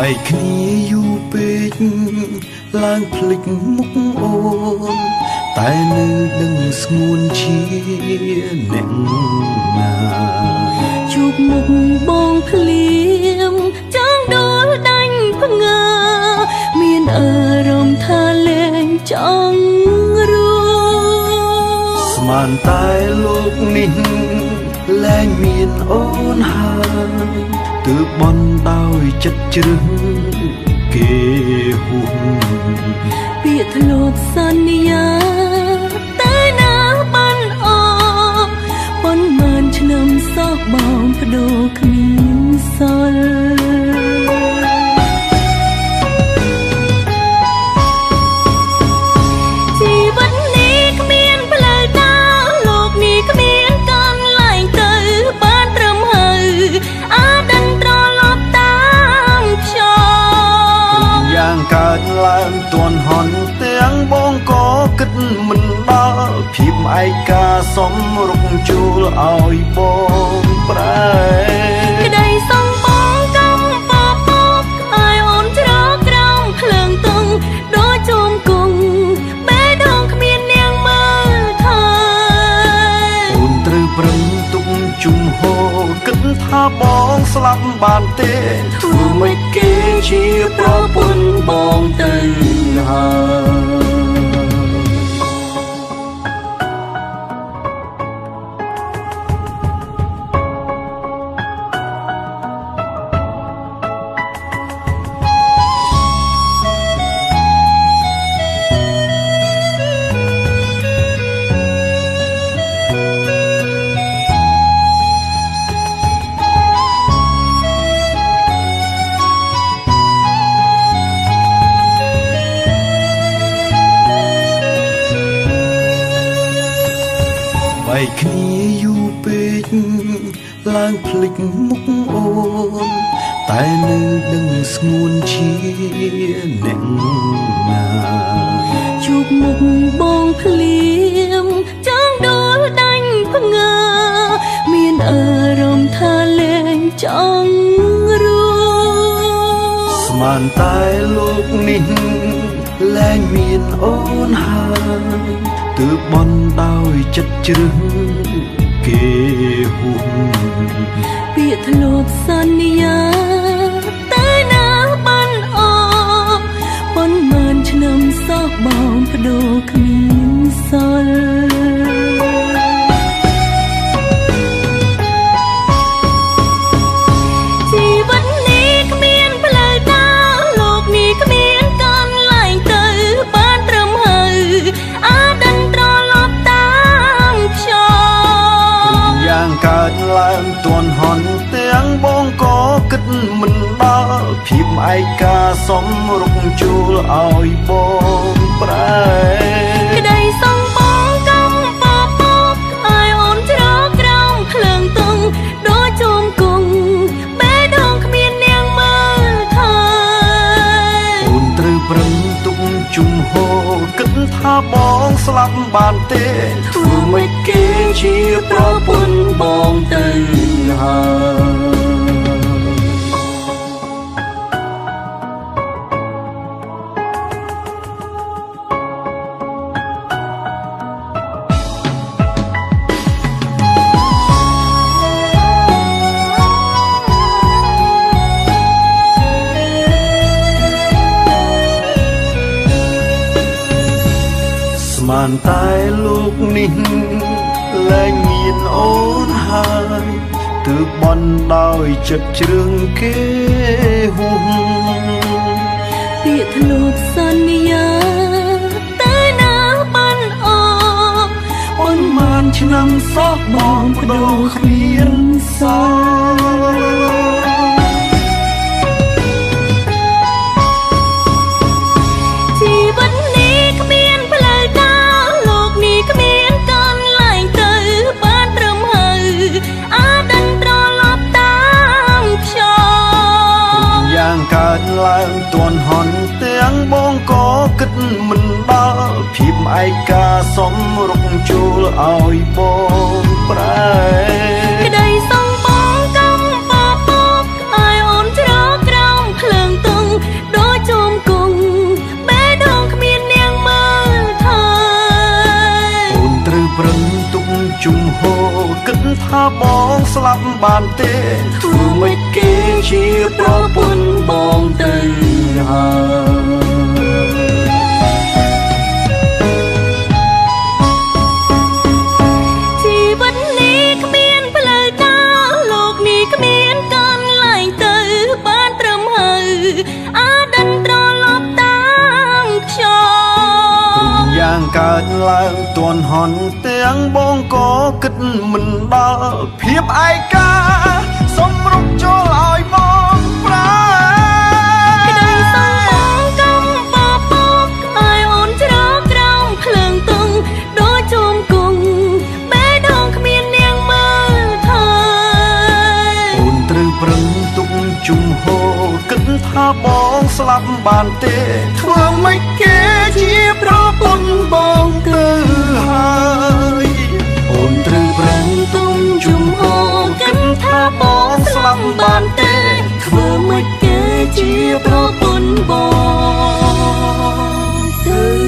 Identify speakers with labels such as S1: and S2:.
S1: បែកគ្នាយូរពេកឡើងភ្លេចមុខអូនតែនៅដឹងស្ងួនជាអ្នកណា
S2: ជួបមុខបងភ្លាមចង់ដួលដាច់ភ្ងើមានអារម្មណ៍ថាលែងចង់រស់
S1: ស្មានតែលោកនេះលែងមានអូនហើយទើបបន់ដោយចិត្តជ្រឹងគេហួស
S2: ពាក្យធ្លាប់សន្យាតែណាបានអស់ប៉ុន្មានឆ្នាំសោះបងបដូរគ្មានសល់ជីវិតនេះគ្មានផ្លូវដើរលោកនេះគ្មានកន្លែងទៅបានត្រឹមហើយអដិនត្រឡប់តាមខ្យល់
S1: យ៉ាងកើតឡើងទាន់ហន់ទាំងបងក៏គិតមិនដល់ភាពឯកាសំរុកជួលឲ្យបងប្រែ
S2: ក្តីសងបងកំពពកឲ្យអូនច្រកក្រោមភ្លើងទុំដូចជុំគង់បេះដូងគ្មាននាងមើលថែ
S1: អូនត្រូវប្រឹងទុកជុំហោគិតថាបងស្លាប់បានទេធ្វើមិនគេជាប្រពន្ធបងទៅហើយបែកគ្នាយូរពេកឡើងភ្លេចមុខអូនតែនៅដឹងស្ងួនជាអ្នកណា
S2: ជួបមុខបងភ្លាមចង់ដួលដាច់ភ្ងើមានអារម្មណ៍ថាលែងចង់រស់
S1: ស្មានតែលោកនេះលែងមានអូនហើយទើបបន់ដោយចិត្តជ្រឹងគេហួស
S2: ពាក្យធ្លាប់សន្យាតែណាបានអស់ប៉ុន្មានឆ្នាំសោះបងបដូរគ្មានសល់ជីវិតនេះគ្មានផ្លូវដើរលោកនេះគ្មានកន្លែងទៅបានត្រឹមហើយអដិនត្រឡប់តាមខ្យល់
S1: យ៉ាងកើតឡើងទាន់ហន់ទាំងបងក៏គិតមិនដល់ភាពឯកាសំរុកជួលឲ្យបងប្រែ
S2: ក្តីសងបងកំពពកឲ្យអូនច្រកក្រោមភ្លើងទុំដូចជុំគង់បេះដូងគ្មាននាងមើលថែ
S1: អូនត្រូវប្រឹងទុកជុំហោគិតថាបងស្លាប់បានទេធ្វើមិនគេជាប្រពន្ធបងទៅហើយស្មានតែលោកនេះលែងមានអូនហើយទើបបន់ដោយចិត្តជ្រឹងគេហួស
S2: ពាក្យធ្លាប់សន្យាតែណាបានអស់
S1: ប៉ុន្មានឆ្នាំសោះបងបដូរគ្មានសល់
S2: ជីវិតនេះគ្មានផ្លូវដើរលោកនេះគ្មានកន្លែងទៅបានត្រឹមហើយអដិនត្រឡប់តាមខ្យល់
S1: យ៉ាងកើតឡើងទាន់ហន់ទាំងបងក៏គិតមិនដល់ភាពឯកាសំរុកជួលឲ្យបងប្រែ
S2: ក្តីសងបងកំពពកឲ្យអូនច្រកក្រោមភ្លើងទុំ
S1: បានទេធ្វើមិនគេជាប្រពន្ធបងទៅហើយ
S2: ជីវិតនេះគ្មានផ្លូវដើរលោកនេះគ្មានកន្លែងទៅបានត្រឹមហើយអដិនត្រឡប់តាមខ្ញុំ
S1: យ៉ាងកើតឡើងទាន់ហន់ទាំងបងក៏គិតមិនដល់ភាពឯកាសុំរុកចូលឲ្យបងប្រើ
S2: ក្តីសងបងកំបបកឲ្យអូនច្រកក្រោមភ្លើងទុំដូចជុំគង់បេះដូងគ្មាននាងមើលថើ
S1: អូនត្រូវប្រឹងទុកជំហរគិតថាបងស្លាប់បានទេធ្វើមិនគេជាប្រពន្ធបងទៅហើយអូនត្រូវប្រឹងទុកជំហរគិតថាបងស្លាប់បានទេធ្វើមិនគេជាប្រពន្ធបងទៅ